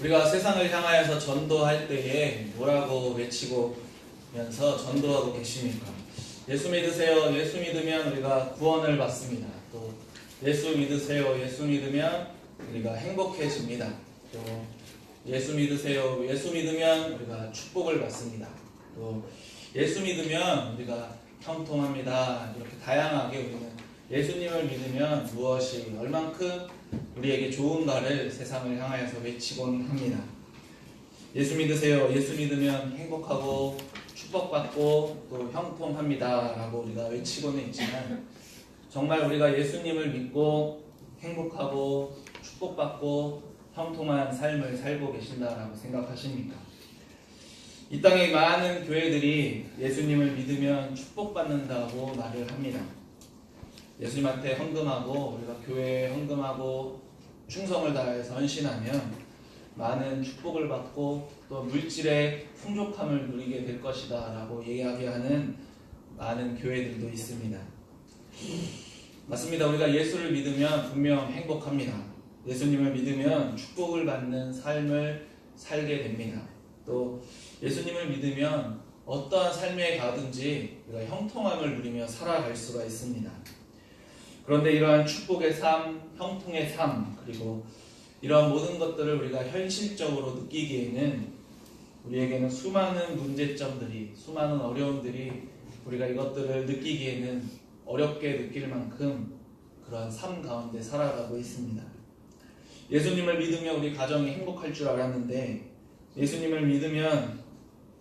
우리가 세상을 향하여서 전도할 때에 뭐라고 외치고면서 전도하고 계십니까? 예수 믿으세요. 예수 믿으면 우리가 구원을 받습니다. 또 예수 믿으세요. 예수 믿으면 우리가 행복해집니다. 또 예수 믿으세요. 예수 믿으면 우리가 축복을 받습니다. 또 예수 믿으면 우리가 형통합니다. 이렇게 다양하게 우리는 예수님을 믿으면 무엇이 얼만큼 우리에게 좋은가를 세상을 향하여서 외치곤 합니다. 예수 믿으세요. 예수 믿으면 행복하고 축복받고 또 형통합니다 라고 우리가 외치고는 있지만, 정말 우리가 예수님을 믿고 행복하고 축복받고 형통한 삶을 살고 계신다라고 생각하십니까? 이 땅의 많은 교회들이 예수님을 믿으면 축복받는다고 말을 합니다. 예수님한테 헌금하고 우리가 교회에 헌금하고 충성을 다해서 헌신하면 많은 축복을 받고 또 물질의 풍족함을 누리게 될 것이다 라고 이야기하는 많은 교회들도 있습니다. 맞습니다. 우리가 예수를 믿으면 분명 행복합니다. 예수님을 믿으면 축복을 받는 삶을 살게 됩니다. 또 예수님을 믿으면 어떠한 삶에 가든지 우리가 형통함을 누리며 살아갈 수가 있습니다. 그런데 이러한 축복의 삶, 형통의 삶, 그리고 이러한 모든 것들을 우리가 현실적으로 느끼기에는 우리에게는 수많은 문제점들이, 수많은 어려움들이 우리가 이것들을 느끼기에는 어렵게 느낄 만큼 그러한 삶 가운데 살아가고 있습니다. 예수님을 믿으면 우리 가정이 행복할 줄 알았는데, 예수님을 믿으면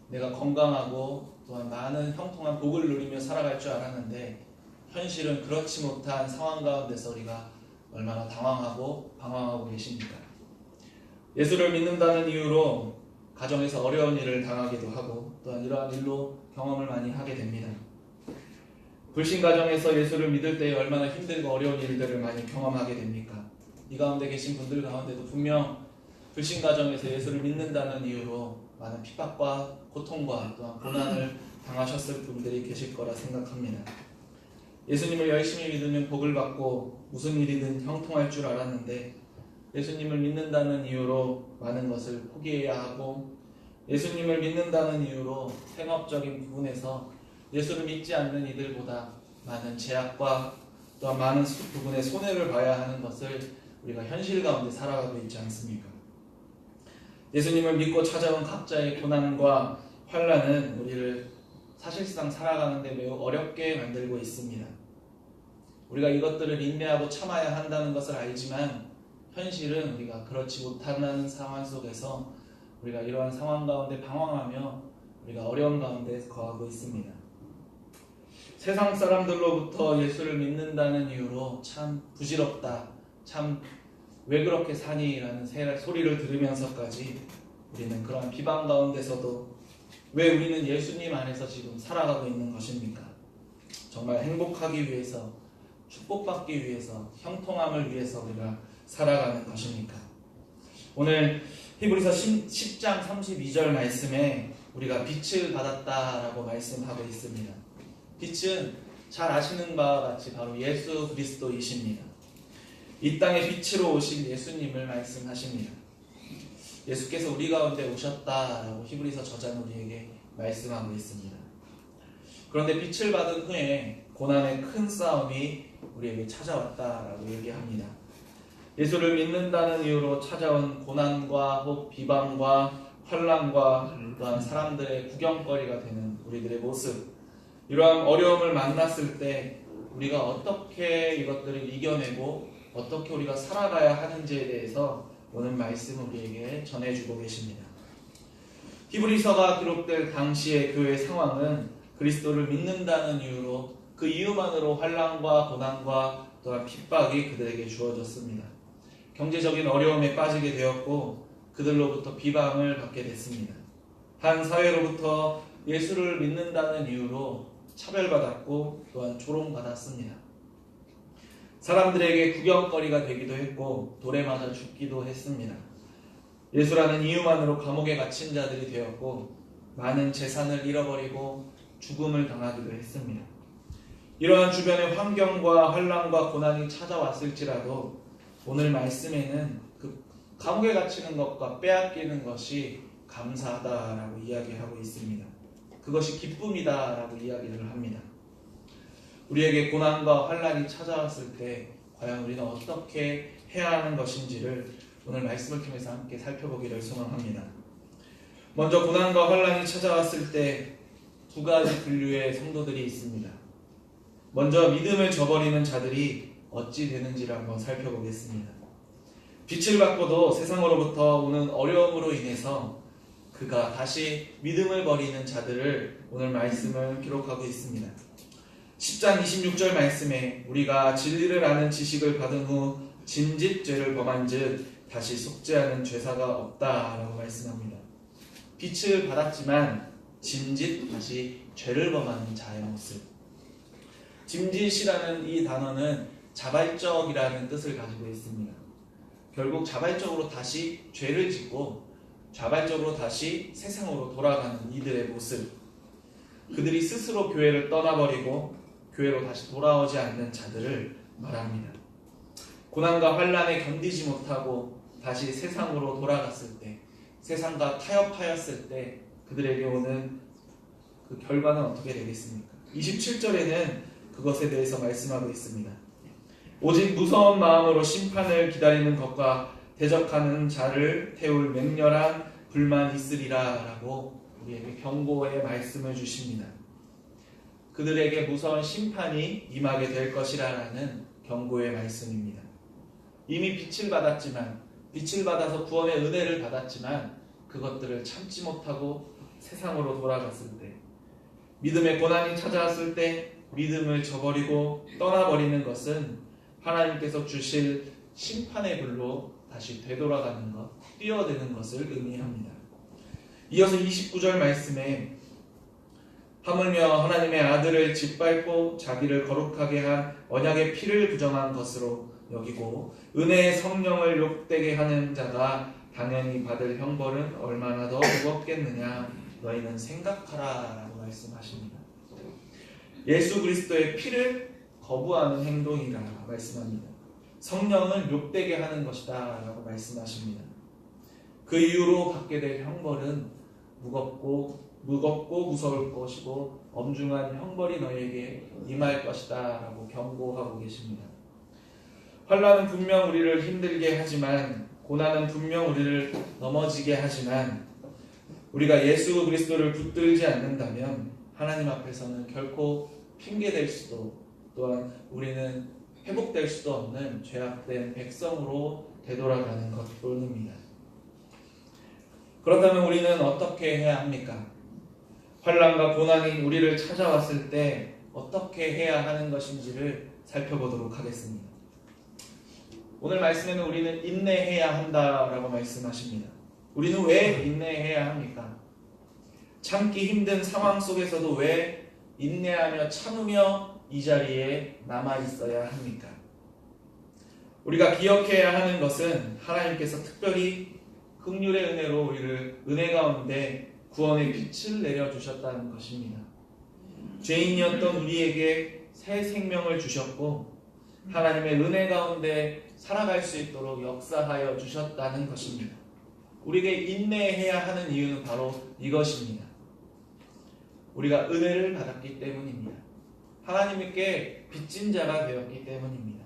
내가 건강하고 또한 많은 형통한 복을 누리며 살아갈 줄 알았는데, 현실은 그렇지 못한 상황 가운데서 우리가 얼마나 당황하고 방황하고 계십니까? 예수를 믿는다는 이유로 가정에서 어려운 일을 당하기도 하고 또한 이러한 일로 경험을 많이 하게 됩니다. 불신 가정에서 예수를 믿을 때 얼마나 힘들고 어려운 일들을 많이 경험하게 됩니까? 이 가운데 계신 분들 가운데도 분명 불신 가정에서 예수를 믿는다는 이유로 많은 핍박과 고통과 또한 고난을 당하셨을 분들이 계실 거라 생각합니다. 예수님을 열심히 믿으면 복을 받고 무슨 일이든 형통할 줄 알았는데, 예수님을 믿는다는 이유로 많은 것을 포기해야 하고, 예수님을 믿는다는 이유로 생업적인 부분에서 예수를 믿지 않는 이들보다 많은 제약과 또한 많은 부분에 손해를 봐야 하는 것을 우리가 현실 가운데 살아가고 있지 않습니까? 예수님을 믿고 찾아온 각자의 고난과 환난은 우리를 사실상 살아가는데 매우 어렵게 만들고 있습니다. 우리가 이것들을 인내하고 참아야 한다는 것을 알지만 현실은 우리가 그렇지 못하는 상황 속에서 우리가 이러한 상황 가운데 방황하며 우리가 어려운 가운데 거하고 있습니다. 세상 사람들로부터 예수를 믿는다는 이유로 참 부질없다, 참 왜 그렇게 사니? 라는 소리를 들으면서까지 우리는 그러한 비방 가운데서도 왜 우리는 예수님 안에서 지금 살아가고 있는 것입니까? 정말 행복하기 위해서, 축복받기 위해서, 형통함을 위해서 우리가 살아가는 것입니까? 오늘 히브리서 10장 32절 말씀에 우리가 빛을 받았다라고 말씀하고 있습니다. 빛은 잘 아시는 바와 같이 바로 예수 그리스도이십니다. 이 땅에 빛으로 오신 예수님을 말씀하십니다. 예수께서 우리 가운데 오셨다라고 히브리서 저자는 우리에게 말씀하고 있습니다. 그런데 빛을 받은 후에 고난의 큰 싸움이 우리에게 찾아왔다라고 얘기합니다. 예수를 믿는다는 이유로 찾아온 고난과 혹 비방과 환난과 또한 사람들의 구경거리가 되는 우리들의 모습, 이러한 어려움을 만났을 때 우리가 어떻게 이것들을 이겨내고 어떻게 우리가 살아가야 하는지에 대해서 오늘 말씀 우리에게 전해주고 계십니다. 히브리서가 기록될 당시의 교회 상황은 그리스도를 믿는다는 이유로 그 이유만으로 환난과 고난과 또한 핍박이 그들에게 주어졌습니다. 경제적인 어려움에 빠지게 되었고 그들로부터 비방을 받게 됐습니다. 한 사회로부터 예수를 믿는다는 이유로 차별받았고 또한 조롱받았습니다. 사람들에게 구경거리가 되기도 했고 돌에 맞아 죽기도 했습니다. 예수라는 이유만으로 감옥에 갇힌 자들이 되었고 많은 재산을 잃어버리고 죽음을 당하기도 했습니다. 이러한 주변의 환경과 환난과 고난이 찾아왔을지라도 오늘 말씀에는 그 감옥에 갇히는 것과 빼앗기는 것이 감사하다라고 이야기하고 있습니다. 그것이 기쁨이다라고 이야기를 합니다. 우리에게 고난과 환난이 찾아왔을 때 과연 우리는 어떻게 해야 하는 것인지를 오늘 말씀을 통해서 함께 살펴보기를 소망합니다. 먼저 고난과 환난이 찾아왔을 때 두 가지 분류의 성도들이 있습니다. 먼저 믿음을 저버리는 자들이 어찌 되는지를 한번 살펴보겠습니다. 빛을 받고도 세상으로부터 오는 어려움으로 인해서 그가 다시 믿음을 버리는 자들을 오늘 말씀을 기록하고 있습니다. 10장 26절 말씀에 우리가 진리를 아는 지식을 받은 후 짐짓 죄를 범한 즉 다시 속죄하는 죄사가 없다라고 말씀합니다. 빛을 받았지만 짐짓 다시 죄를 범하는 자의 모습. 짐짓이라는 이 단어는 자발적이라는 뜻을 가지고 있습니다. 결국 자발적으로 다시 죄를 짓고 자발적으로 다시 세상으로 돌아가는 이들의 모습. 그들이 스스로 교회를 떠나버리고 교회로 다시 돌아오지 않는 자들을 말합니다. 고난과 환난에 견디지 못하고 다시 세상으로 돌아갔을 때, 세상과 타협하였을 때 그들에게 오는 그 결과는 어떻게 되겠습니까? 27절에는 그것에 대해서 말씀하고 있습니다. 오직 무서운 마음으로 심판을 기다리는 것과 대적하는 자를 태울 맹렬한 불만 있으리라 라고 우리에게 경고의 말씀을 주십니다. 그들에게 무서운 심판이 임하게 될 것이라는 경고의 말씀입니다. 이미 빛을 받았지만, 빛을 받아서 구원의 은혜를 받았지만 그것들을 참지 못하고 세상으로 돌아갔을 때, 믿음의 고난이 찾아왔을 때 믿음을 저버리고 떠나버리는 것은 하나님께서 주실 심판의 불로 다시 되돌아가는 것, 뛰어드는 것을 의미합니다. 이어서 29절 말씀에 하물며 하나님의 아들을 짓밟고 자기를 거룩하게 한 언약의 피를 부정한 것으로 여기고 은혜의 성령을 욕되게 하는 자가 당연히 받을 형벌은 얼마나 더 무겁겠느냐 너희는 생각하라 라고 말씀하십니다. 예수 그리스도의 피를 거부하는 행동이라 말씀합니다. 성령을 욕되게 하는 것이다 라고 말씀하십니다. 그 이후로 받게 될 형벌은 무겁고 무서울 것이고 엄중한 형벌이 너희에게 임할 것이다 라고 경고하고 계십니다. 환난은 분명 우리를 힘들게 하지만, 고난은 분명 우리를 넘어지게 하지만 우리가 예수 그리스도를 붙들지 않는다면 하나님 앞에서는 결코 핑계될 수도, 또한 우리는 회복될 수도 없는 죄악된 백성으로 되돌아가는 것뿐입니다. 그렇다면 우리는 어떻게 해야 합니까? 환난과 고난이 우리를 찾아왔을 때 어떻게 해야 하는 것인지를 살펴보도록 하겠습니다. 오늘 말씀에는 우리는 인내해야 한다라고 말씀하십니다. 우리는 왜 인내해야 합니까? 참기 힘든 상황 속에서도 왜 인내하며 참으며 이 자리에 남아 있어야 합니까? 우리가 기억해야 하는 것은 하나님께서 특별히 긍휼의 은혜로 우리를 은혜 가운데 구원의 빛을 내려주셨다는 것입니다. 죄인이었던 우리에게 새 생명을 주셨고 하나님의 은혜 가운데 살아갈 수 있도록 역사하여 주셨다는 것입니다. 우리에게 인내해야 하는 이유는 바로 이것입니다. 우리가 은혜를 받았기 때문입니다. 하나님께 빚진 자가 되었기 때문입니다.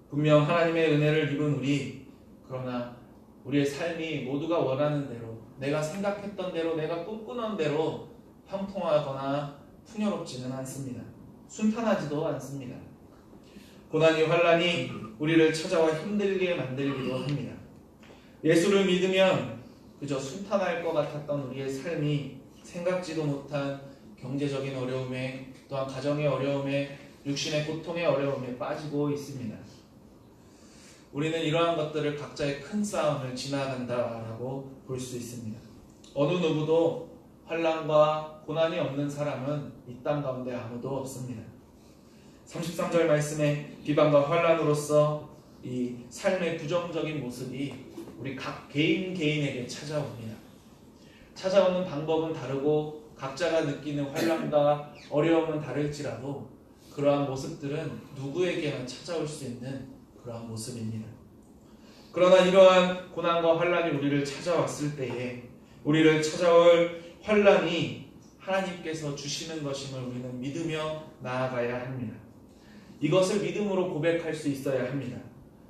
분명 하나님의 은혜를 입은 우리, 그러나 우리의 삶이 모두가 원하는 대로, 내가 생각했던 대로, 내가 꿈꾸는 대로 형통하거나 풍요롭지는 않습니다. 순탄하지도 않습니다. 고난이 환난이 우리를 찾아와 힘들게 만들기도 합니다. 예수를 믿으면 그저 순탄할 것 같았던 우리의 삶이 생각지도 못한 경제적인 어려움에, 또한 가정의 어려움에, 육신의 고통의 어려움에 빠지고 있습니다. 우리는 이러한 것들을 각자의 큰 싸움을 지나간다라고 볼 수 있습니다. 어느 누구도 환난과 고난이 없는 사람은 이 땅 가운데 아무도 없습니다. 33절 말씀에 비방과 환난으로서 이 삶의 부정적인 모습이 우리 각 개인에게 찾아옵니다. 찾아오는 방법은 다르고 각자가 느끼는 환난과 어려움은 다를지라도 그러한 모습들은 누구에게나 찾아올 수 있는 그러한 모습입니다. 그러나 이러한 고난과 환란이 우리를 찾아왔을 때에 우리를 찾아올 환란이 하나님께서 주시는 것임을 우리는 믿으며 나아가야 합니다. 이것을 믿음으로 고백할 수 있어야 합니다.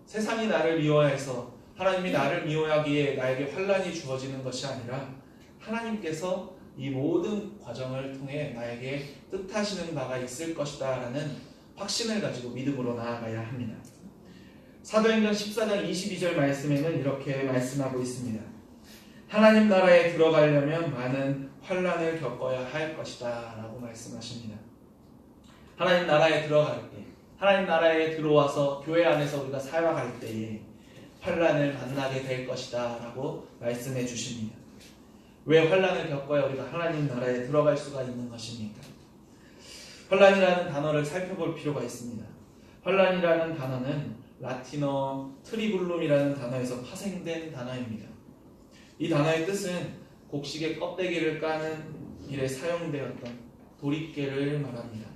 세상이 나를 미워해서 하나님이 나를 미워하기에 나에게 환란이 주어지는 것이 아니라 하나님께서 이 모든 과정을 통해 나에게 뜻하시는 바가 있을 것이다 라는 확신을 가지고 믿음으로 나아가야 합니다. 사도행전 14장 22절 말씀에는 이렇게 말씀하고 있습니다. 하나님 나라에 들어가려면 많은 환란을 겪어야 할 것이다 라고 말씀하십니다. 하나님 나라에 들어갈 때, 하나님 나라에 들어와서 교회 안에서 우리가 살아갈 때에 환란을 만나게 될 것이다 라고 말씀해 주십니다. 왜 환란을 겪어야 우리가 하나님 나라에 들어갈 수가 있는 것입니까? 환란이라는 단어를 살펴볼 필요가 있습니다. 환란이라는 단어는 라틴어 트리블룸이라는 단어에서 파생된 단어입니다. 이 단어의 뜻은 곡식의 껍데기를 까는 일에 사용되었던 도립개를 말합니다.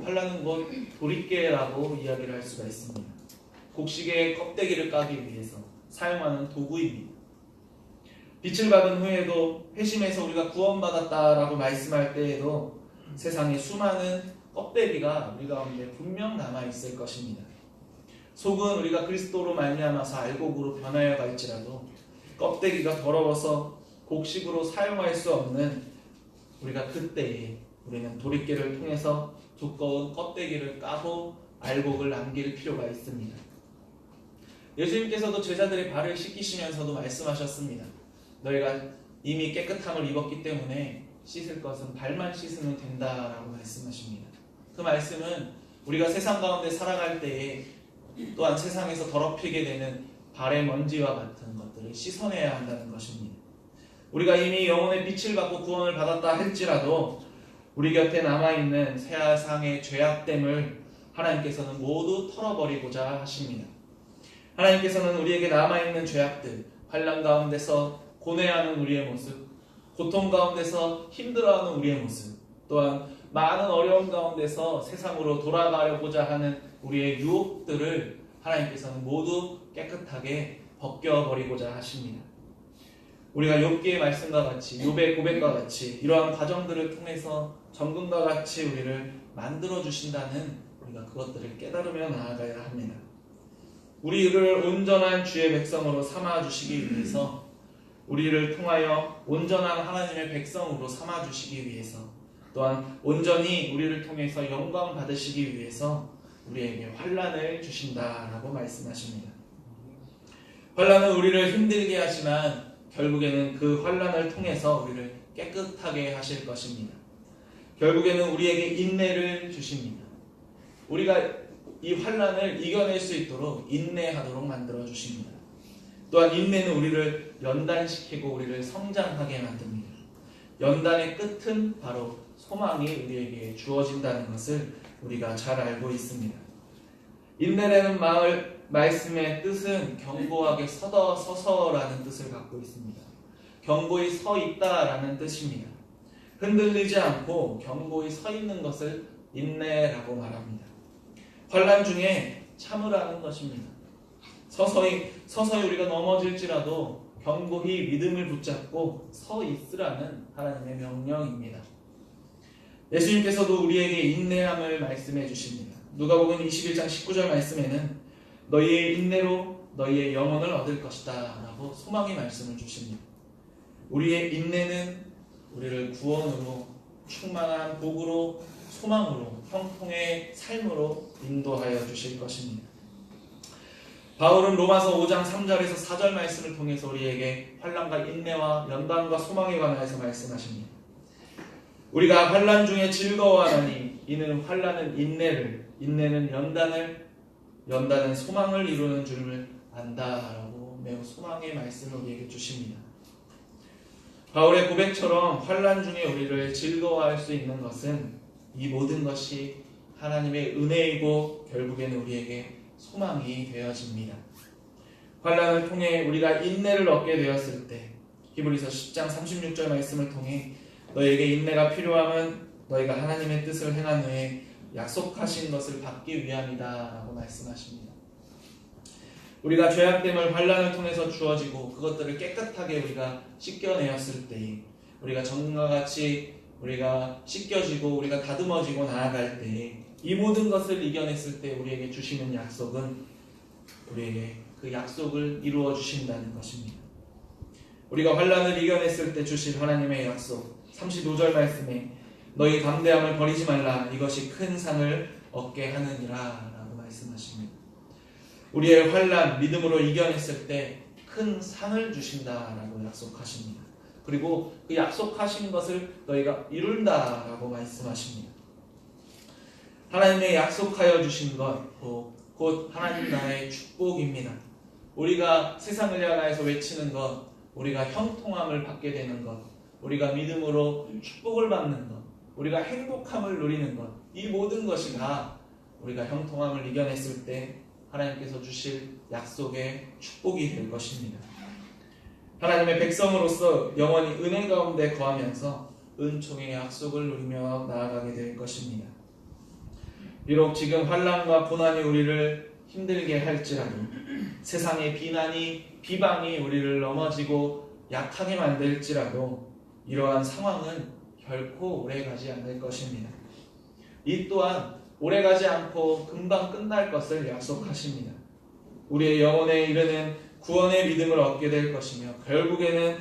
환란은 곧 도립개라고 이야기를 할 수가 있습니다. 곡식의 껍데기를 까기 위해서 사용하는 도구입니다. 빛을 받은 후에도 회심해서 우리가 구원받았다라고 말씀할 때에도 세상에 수많은 껍데기가 우리 가운데 분명 남아있을 것입니다. 속은 우리가 그리스도로 말미암아서 알곡으로 변하여 갈지라도 껍데기가 더러워서 곡식으로 사용할 수 없는 우리가 그때에 우리는 도립개를 통해서 두꺼운 껍데기를 까고 알곡을 남길 필요가 있습니다. 예수님께서도 제자들의 발을 씻기시면서도 말씀하셨습니다. 너희가 이미 깨끗함을 입었기 때문에 씻을 것은 발만 씻으면 된다라고 말씀하십니다. 그 말씀은 우리가 세상 가운데 살아갈 때에 또한 세상에서 더럽히게 되는 발의 먼지와 같은 것들을 씻어내야 한다는 것입니다. 우리가 이미 영혼의 빛을 받고 구원을 받았다 할지라도 우리 곁에 남아있는 세상의 죄악됨을 하나님께서는 모두 털어버리고자 하십니다. 하나님께서는 우리에게 남아있는 죄악들, 환난 가운데서 고뇌하는 우리의 모습, 고통 가운데서 힘들어하는 우리의 모습, 또한 많은 어려움 가운데서 세상으로 돌아가려고자 하는 우리의 유혹들을 하나님께서는 모두 깨끗하게 벗겨버리고자 하십니다. 우리가 욥기의 말씀과 같이, 욥의 고백과 같이 이러한 과정들을 통해서 정금과 같이 우리를 만들어주신다는 우리가 그것들을 깨달으며 나아가야 합니다. 우리를 온전한 주의 백성으로 삼아주시기 위해서, 우리를 통하여 온전한 하나님의 백성으로 삼아주시기 위해서, 또한 온전히 우리를 통해서 영광 받으시기 위해서 우리에게 환난을 주신다라고 말씀하십니다. 환난은 우리를 힘들게 하지만 결국에는 그 환난을 통해서 우리를 깨끗하게 하실 것입니다. 결국에는 우리에게 인내를 주십니다. 우리가 이 환난을 이겨낼 수 있도록 인내하도록 만들어 주십니다. 또한 인내는 우리를 연단시키고 우리를 성장하게 만듭니다. 연단의 끝은 바로 소망이 우리에게 주어진다는 것을 우리가 잘 알고 있습니다. 인내라는 말씀의 뜻은 견고하게 서서라는 뜻을 갖고 있습니다. 견고히 서 있다라는 뜻입니다. 흔들리지 않고 견고히 서 있는 것을 인내라고 말합니다. 환난 중에 참으라는 것입니다. 서서히 우리가 넘어질지라도 견고히 믿음을 붙잡고 서 있으라는 하나님의 명령입니다. 예수님께서도 우리에게 인내함을 말씀해 주십니다. 누가복음 21장 19절 말씀에는 너희의 인내로 너희의 영혼을 얻을 것이다 라고 소망의 말씀을 주십니다. 우리의 인내는 우리를 구원으로, 충만한 복으로, 소망으로, 형통의 삶으로 인도하여 주실 것입니다. 바울은 로마서 5장 3절에서 4절 말씀을 통해서 우리에게 환난과 인내와 연단과 소망에 관하여서 말씀하십니다. 우리가 환난 중에 즐거워하나니 이는 환난은 인내를, 인내는 연단은 소망을 이루는 줄을 안다라고 매우 소망의 말씀을 우리에게 주십니다. 바울의 고백처럼 환난 중에 우리를 즐거워할 수 있는 것은 이 모든 것이 하나님의 은혜이고 결국에는 우리에게 소망이 되어집니다. 환난을 통해 우리가 인내를 얻게 되었을 때 히브리서 10장 36절 말씀을 통해 너에게 인내가 필요하면 너희가 하나님의 뜻을 행한 후에 약속하신 것을 받기 위함이다 라고 말씀하십니다. 우리가 죄악됨을 환난을 통해서 주어지고 그것들을 깨끗하게 우리가 씻겨내었을 때에 우리가 정과 같이 우리가 씻겨지고 우리가 다듬어지고 나아갈 때에 이 모든 것을 이겨냈을 때 우리에게 주시는 약속은 우리에게 그 약속을 이루어 주신다는 것입니다. 우리가 환난을 이겨냈을 때 주실 하나님의 약속 35절 말씀에 너희 담대함을 버리지 말라 이것이 큰 상을 얻게 하느니라 라고 말씀하십니다. 우리의 환난 믿음으로 이겨냈을 때 큰 상을 주신다라고 약속하십니다. 그리고 그 약속하신 것을 너희가 이룬다라고 말씀하십니다. 하나님의 약속하여 주신 것 곧 하나님 나라의 축복입니다. 우리가 세상을 향하여서 외치는 것, 우리가 형통함을 받게 되는 것, 우리가 믿음으로 축복을 받는 것, 우리가 행복함을 누리는 것, 이 모든 것이 다 우리가 형통함을 이겨냈을 때 하나님께서 주실 약속의 축복이 될 것입니다. 하나님의 백성으로서 영원히 은혜 가운데 거하면서 은총의 약속을 누리며 나아가게 될 것입니다. 비록 지금 환난과 고난이 우리를 힘들게 할지라도 세상의 비방이 우리를 넘어지고 약하게 만들지라도 이러한 상황은 결코 오래가지 않을 것입니다. 이 또한 오래가지 않고 금방 끝날 것을 약속하십니다. 우리의 영혼에 이르는 구원의 믿음을 얻게 될 것이며 결국에는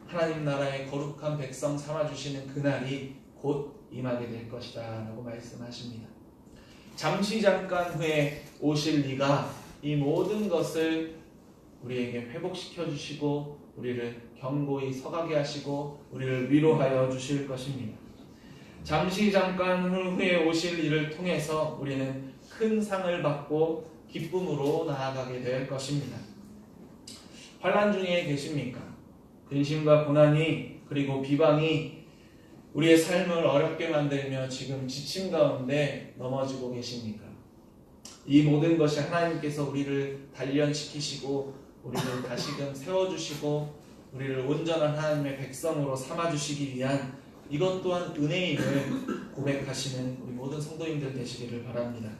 하나님 나라의 거룩한 백성 삼아주시는 그날이 곧 임하게 될 것이다 라고 말씀하십니다. 잠시 잠깐 후에 오실 이가 이 모든 것을 우리에게 회복시켜 주시고 우리를 견고히 서가게 하시고 우리를 위로하여 주실 것입니다. 잠시 잠깐 후에 오실 일을 통해서 우리는 큰 상을 받고 기쁨으로 나아가게 될 것입니다. 환난 중에 계십니까? 근심과 고난이 그리고 비방이 우리의 삶을 어렵게 만들며 지금 지침 가운데 넘어지고 계십니까? 이 모든 것이 하나님께서 우리를 단련시키시고 우리를 다시금 세워주시고 우리를 온전한 하나님의 백성으로 삼아주시기 위한 이것 또한 은혜임을 고백하시는 우리 모든 성도님들 되시기를 바랍니다.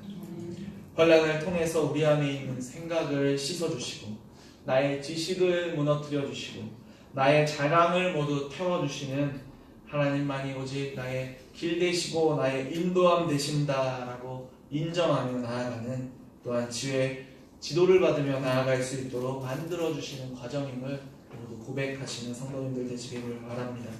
환난을 통해서 우리 안에 있는 생각을 씻어주시고 나의 지식을 무너뜨려 주시고 나의 자랑을 모두 태워주시는 하나님만이 오직 나의 길 되시고 나의 인도함 되신다라고 인정하며 나아가는 또한 지도를 받으며 나아갈 수 있도록 만들어주시는 과정임을 모두 고백하시는 성도님들 되시기를 바랍니다.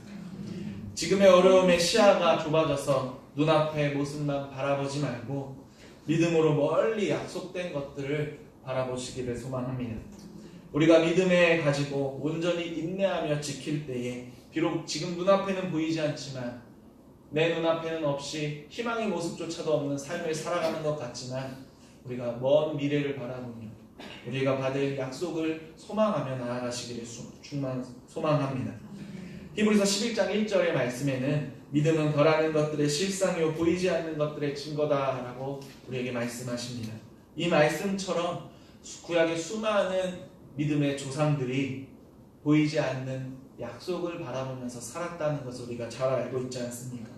지금의 어려움의 시야가 좁아져서 눈앞의 모습만 바라보지 말고 믿음으로 멀리 약속된 것들을 바라보시기를 소망합니다. 우리가 믿음에 가지고 온전히 인내하며 지킬 때에 비록 지금 눈앞에는 보이지 않지만 내 눈앞에는 없이 희망의 모습조차도 없는 삶을 살아가는 것 같지만 우리가 먼 미래를 바라보며 우리가 받을 약속을 소망하며 나아가시기를 소망합니다. 히브리서 11장 1절의 말씀에는 믿음은 바라는 것들의 실상이요 보이지 않는 것들의 증거다라고 우리에게 말씀하십니다. 이 말씀처럼 구약의 수많은 믿음의 조상들이 보이지 않는 약속을 바라보면서 살았다는 것을 우리가 잘 알고 있지 않습니까?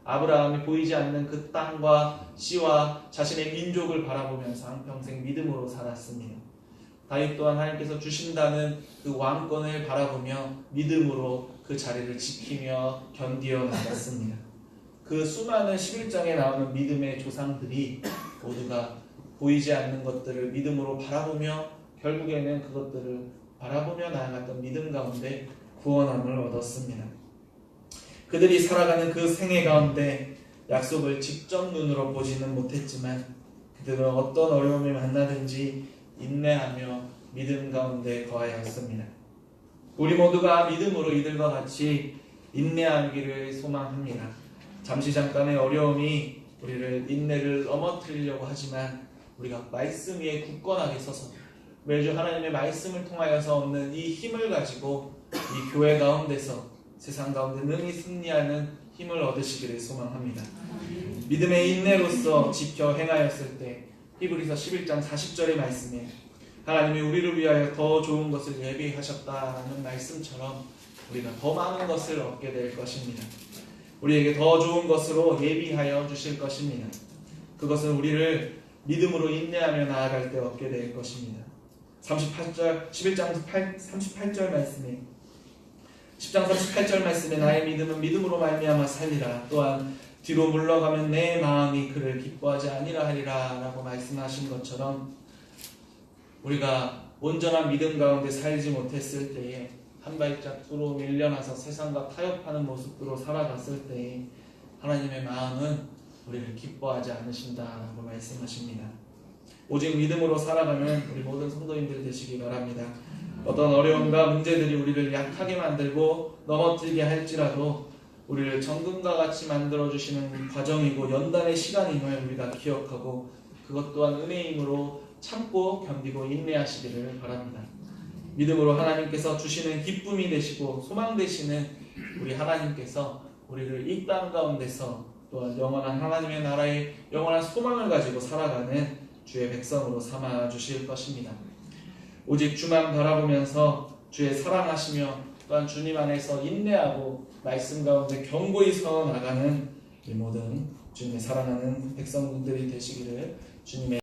아브라함이 보이지 않는 그 땅과 씨와 자신의 민족을 바라보면서 한평생 믿음으로 살았습니다. 다윗 또한 하나님께서 주신다는 그 왕권을 바라보며 믿음으로 그 자리를 지키며 견디어 나갔습니다. 그 수많은 11장에 나오는 믿음의 조상들이 모두가 보이지 않는 것들을 믿음으로 바라보며 결국에는 그것들을 바라보며 나아갔던 믿음 가운데 구원함을 얻었습니다. 그들이 살아가는 그 생애 가운데 약속을 직접 눈으로 보지는 못했지만 그들은 어떤 어려움을 만나든지 인내하며 믿음 가운데 거하였습니다. 우리 모두가 믿음으로 이들과 같이 인내하기를 소망합니다. 잠시 잠깐의 어려움이 우리를 인내를 넘어뜨리려고 하지만 우리가 말씀 위에 굳건하게 서서 매주 하나님의 말씀을 통하여서 얻는 이 힘을 가지고 이 교회 가운데서 세상 가운데 능히 승리하는 힘을 얻으시기를 소망합니다. 믿음의 인내로서 지켜 행하였을 때 히브리서 11장 40절의 말씀에 하나님이 우리를 위하여 더 좋은 것을 예비하셨다는 말씀처럼 우리가 더 많은 것을 얻게 될 것입니다. 우리에게 더 좋은 것으로 예비하여 주실 것입니다. 그것은 우리를 믿음으로 인내하며 나아갈 때 얻게 될 것입니다. 11장 38절 말씀에 10장 38절 말씀에 나의 믿음은 믿음으로 말미암아 살리라. 또한 뒤로 물러가면 내 마음이 그를 기뻐하지 아니라 하리라 라고 말씀하신 것처럼 우리가 온전한 믿음 가운데 살지 못했을 때에 한 발짝 뒤로 밀려나서 세상과 타협하는 모습으로 살아갔을 때에 하나님의 마음은 우리를 기뻐하지 않으신다라고 말씀하십니다. 오직 믿음으로 살아가는 우리 모든 성도님들 되시기 바랍니다. 어떤 어려움과 문제들이 우리를 약하게 만들고 넘어뜨리게 할지라도 우리를 정금과 같이 만들어주시는 과정이고 연단의 시간임을 우리가 기억하고 그것 또한 은혜임으로 참고 견디고 인내하시기를 바랍니다. 믿음으로 하나님께서 주시는 기쁨이 되시고 소망 되시는 우리 하나님께서 우리를 이 땅 가운데서 또한 영원한 하나님의 나라의 영원한 소망을 가지고 살아가는 주의 백성으로 삼아 주실 것입니다. 오직 주만 바라보면서 주의 사랑하시며 또한 주님 안에서 인내하고 말씀 가운데 견고히 서 나가는 이 모든 주님의 사랑하는 백성분들이 되시기를 주님의